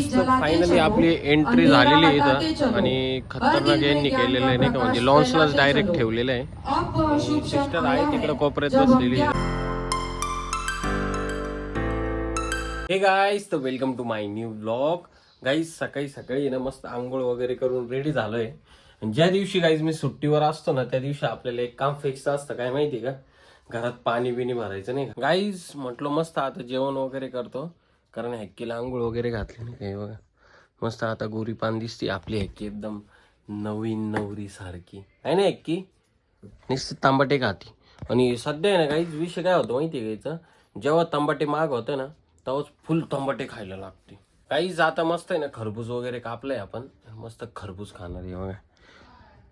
Finally आपली entry झालेली आहे इथं आणि खतरनाक यांनी केलेलं आहे नाही का, म्हणजे लॉन्चलाच डायरेक्ट ठेवलेलं आहे. सिस्टर आहे तिकडे कोपऱ्यात बसलेली. हे गाईज, तर welcome to my new blog. Guys सकाळी सकाळी ना मस्त आंघोळ वगैरे करून रेडी झालोय. ज्या दिवशी गाईज मी सुट्टीवर असतो ना त्या दिवशी आपल्याला एक काम फिक्स असतं, काय माहिती का, घरात पाणी बिनी भरायचं नाही का. गाईज म्हटलं मस्त आता जेवण वगैरे करतो, कारण हॅक्कीला आंघोळ वगैरे घातली नाही काही. बघा मस्त आता गोरी पान दिसते आपली हॅक्की, एकदम नवीन नवरी सारखी आहे ना हॅक्की. नुसते तांबाटे खाती. आणि सध्या आहे ना काहीच विषय काय होतो माहिती आहे का, जेव्हा तांबाटे महाग होते ना तेव्हाच फुल तांबाटे खायला लागते. काहीच आता मस्त आहे ना, खरबूज वगैरे कापलंय आपण, मस्त खरबूज खाणार आहे. बघा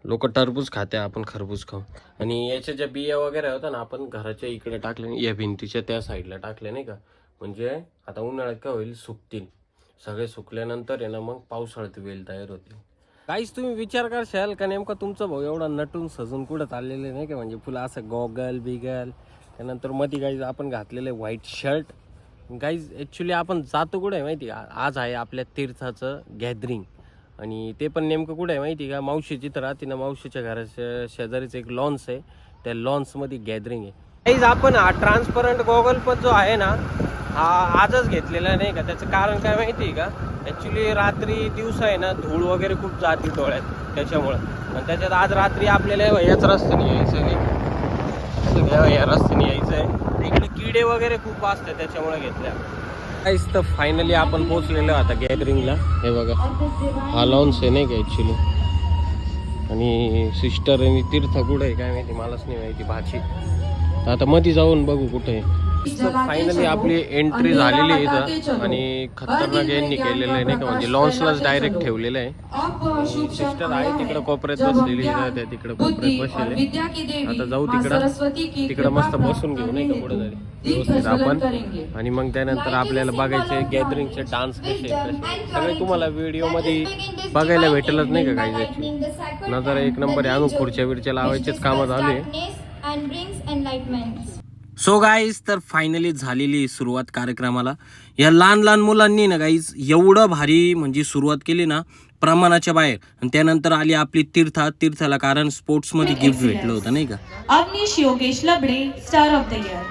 लोक टरबूज खाते, आपण खरबूज खाऊ. आणि याच्या ज्या बिया वगैरे होत्या ना आपण घराच्या इकडे टाकले, या भिंतीच्या त्या साईडला टाकले नाही का, म्हणजे आता उन्हाळ्यात काय होईल, सुकतील सगळे. सुकल्यानंतर आहे ना मग पावसाळ्यात वेल तयार होतील. काहीच तुम्ही विचार करशाल का नेमका तुमचा भाऊ एवढा नटून सजून कुठं चाललेलं नाही का, म्हणजे फुलं असं गॉगल बिगल. त्यानंतर मध्ये गाईज आपण घातलेलं आहे व्हाईट शर्ट. गाईज ॲक्च्युली आपण जातो कुठे आहे माहिती का, आज आहे आपल्या तीर्थाचं गॅदरिंग. आणि ते पण नेमकं कुठं आहे माहिती का, मावशी जिथं राहते ना, मावशीच्या घराच्या शेजारीच एक लॉन्स आहे, त्या लॉन्समध्ये गॅदरिंग आहे. गाईज आपण हा ट्रान्सपरंट गॉगल पण जो आहे ना हा आजच घेतलेला नाही का. त्याचं कारण काय माहिती आहे का, ॲक्च्युली रात्री दिवसा आहे ना धूळ वगैरे खूप जाते डोळ्यात, त्याच्यामुळं. आणि त्याच्यात आज रात्री आपल्याला याच रस्त्याने यायचं नाही, या रस्त्याने यायचं आहे. इकडे किडे वगैरे खूप असतात, त्याच्यामुळे घेतल्या. काहीच तर फायनली आपण पोहोचलेलो आता गॅदरिंगला. हे बघा हा लॉन्स आहे नाही का ॲक्च्युली. आणि सिस्टर आणि तीर्थ कुठं आहे काय माहिती, मलाच नाही माहिती, भाची. तर आता मध्ये जाऊन बघू कुठे आहे. फायनली आपली एंट्री झालेली आहे इथं आणि खतरनाक यांनी केलेलं आहे नाही का, म्हणजे लॉन्चलाच डायरेक्ट ठेवलेलं आहे. सिस्टर आहे तिकडे कोपऱ्यात बसलेली, त्या तिकडे कोपऱ्यात बसलेले. आता जाऊ तिकडं मस्त बसून घेऊ नाही का पुढे तरी व्यवस्थित आपण. आणि मग त्यानंतर आपल्याला बघायचे गॅदरिंगचे डान्स कसे सगळे तुम्हाला व्हिडिओमध्ये बघायला भेटेलच नाही का. काही नजर एक नंबर आहे. आणून खुर्च्या बिरच्या लावायचेच कामं झाले. सो गाईज, तर फायनली झालेली सुरुवात कार्यक्रमाला. या लहान लहान मुलांनी ना गाईज एवढं भारी म्हणजे सुरुवात केली ना, प्रमाणाच्या बाहेर. आणि त्यानंतर आली आपली तीर्थाला कारण स्पोर्ट्समध्ये गिफ्ट भेटलं होतं नाही का. Avneesh Yogesh Labde, star of the year.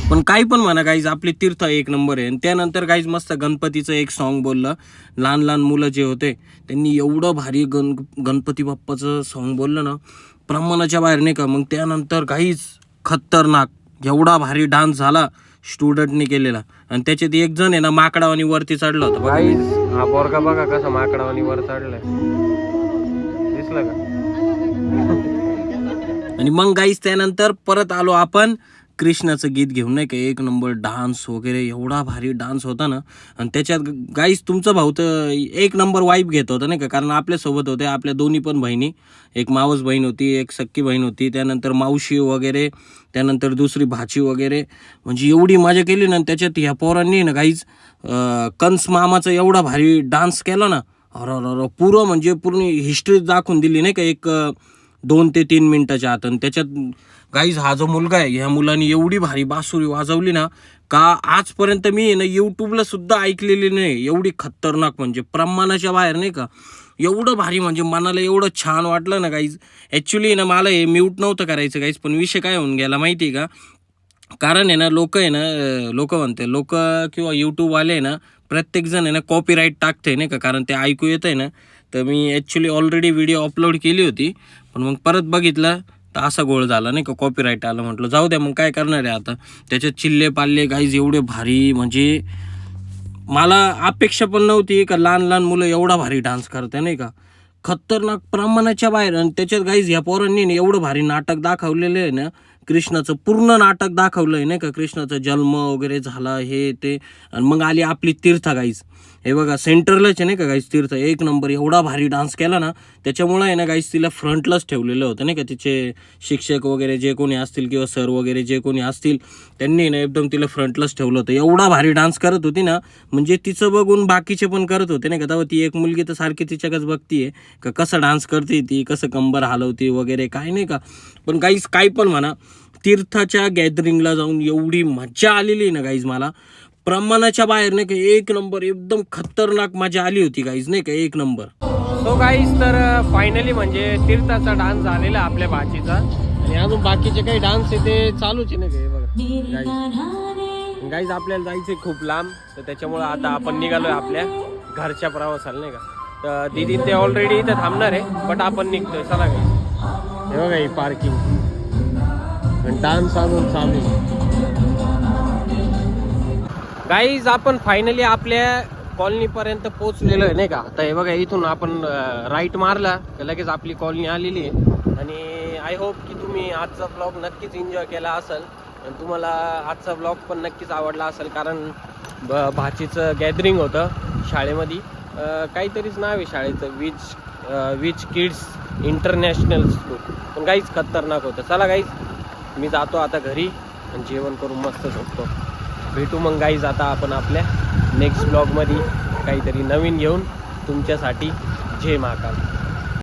पण काही पण म्हणा गाईज, आपले तीर्थ एक नंबर आहे. आणि त्यानंतर गाईज मस्त गणपतीचं एक सॉन्ग बोललं. लहान लहान मुलं जे होते त्यांनी एवढं भारी गणपती बाप्पाचं सॉन्ग बोललं ना, प्रमाणाच्या बाहेर नाही का. मग त्यानंतर गाईज खतरनाक एवढा भारी डान्स झाला स्टुडंटने केलेला. आणि त्याच्यात एक जण आहे ना माकडावानी वरती चढला होता. गाईज हा पोरगा बघा कसा माकडावानी वर चढलाय, दिसला का. आणि मग गाईज त्यानंतर परत आलो आपण कृष्णाचं गीत घेऊन नाही का. एक नंबर डान्स वगैरे, एवढा भारी डान्स होता ना. आणि त्याच्यात गाईस तुमचा भाऊ तर एक नंबर वाईब घेत होता नाही का, कारण आपल्यासोबत होते आपल्या दोन्ही पण बहिणी. एक मावस बहीण होती, एक सक्की बहीण होती, त्यानंतर मावशी वगैरे, त्यानंतर दुसरी भाची वगैरे. म्हणजे एवढी मजा केली ना. त्याच्यात ह्या पोरांनी ना गाईज कंस मामाचा एवढा भारी डान्स केला ना, अरे पूर्ण हिस्ट्री दाखवून दिली नाही का, एक 2 ते 3 मिनिटाच्या आत. आणि त्याच्यात गाईज हा जो मुलगा आहे, ह्या मुलांनी एवढी भारी बासुरी वाजवली ना का आजपर्यंत मी ना यूट्यूबला सुद्धा ऐकलेली नाही. एवढी खतरनाक म्हणजे प्रमाणाच्या बाहेर नाही का. एवढं भारी म्हणजे मनाला एवढं छान वाटलं ना गाईज. ॲक्च्युली ना मला हे म्यूट नव्हतं करायचं गाईज, पण विषय काय होऊन गेला माहिती आहे का, कारण आहे ना लोक किंवा यूट्यूबवाले आहे ना प्रत्येकजण आहे ना कॉपीराईट टाकते नाही का, कारण ते ऐकू येत आहे ना. तर मी ॲक्च्युली ऑलरेडी व्हिडिओ अपलोड केली होती, पण मग परत बघितलं तर असा गोळ झाला नाही का, कॉपीराईट आलं. म्हटलं जाऊ द्या, मग काय करणार आहे आता. त्याच्यात चिल्ले पाल्ले गाईज एवढे भारी, म्हणजे मला अपेक्षा पण नव्हती का लहान लहान मुलं एवढा भारी डान्स करते नाही का, खतरनाक प्रमाणाच्या बाहेर. आणि त्याच्यात गाईज ह्या पोरांनी एवढं भारी नाटक दाखवलेलं आहे ना, कृष्णाचं पूर्ण नाटक दाखवलं आहे नाही का. कृष्णाचा जन्म वगैरे झाला हे ते. आणि मग आली आपली तीर्थ गाईज. हे बघा सेंटरलाच आहे नाही का गाईज तीर्थ, एक नंबर एवढा भारी डान्स केला ना. त्याच्यामुळे आहे ना गाईज तिला फ्रंटलाच ठेवलेलं होतं नाही का. तिचे शिक्षक वगैरे जे कोणी असतील किंवा सर वगैरे जे कोणी असतील त्यांनी ना एकदम तिला फ्रंटलाच ठेवलं होतं. एवढा भारी डान्स करत होती ना, म्हणजे तिचं बघून बाकीचे पण करत होते नाही का. तेव्हा ती एक मुलगी तर सारखी तिच्याकच बघतीये का कसं डान्स करते ती, कसं कंबर हलवते वगैरे काय नाही का. पण गाईज काय पण म्हणा, तीर्थाच्या गॅदरिंगला जाऊन एवढी मजा आलेली ना गाईज, मला प्रमाणाच्या बाहेर नाही का, एक नंबर, एकदम खतरनाक मजा आली होती गाईज नाही का, एक नंबर. सो गाईज, तर फायनली म्हणजे तीर्थाचा डान्स झालेला आपल्या भाचीचा, आणि अजून बाकीचे काही डान्स आहे ते चालूच आहे नाही का. हे बघा गाईज, आपल्याला जायचंय खूप लांब, तर त्याच्यामुळे आता आपण निघालोय आपल्या घरच्या प्रवासाला नाही का. तर दीदी ते ऑलरेडी इथं थांबणार आहे, बट आपण निघतोय. चला गाईज, हे बघा ही पार्किंग, डान्स अजून चालू. गाईज, आपण फायनली आपल्या कॉलनीपर्यंत पोहोचलेलो आहे नाही का. आता हे बघा, इथून आपण राईट मारला तर लगेच आपली कॉलनी आलेली आहे. आणि आय होप की तुम्ही आजचा ब्लॉग नक्कीच एन्जॉय केला असेल, आणि तुम्हाला आजचा ब्लॉग पण नक्कीच आवडला असेल, कारण भाचीचं गॅदरिंग होतं शाळेमध्ये. काहीतरीच नाव आहे शाळेचं, विच किड्स इंटरनॅशनल स्कूल. पण गाईज खतरनाक होतं. चला गाईज, मी जातो आता घरी आणि जेवण करून मस्त झोपतो. भेटू मग गाईज आता आपण आपल्या नेक्स्ट ब्लॉगमध्ये काहीतरी नवीन घेऊन तुमच्यासाठी. जय महाकाल.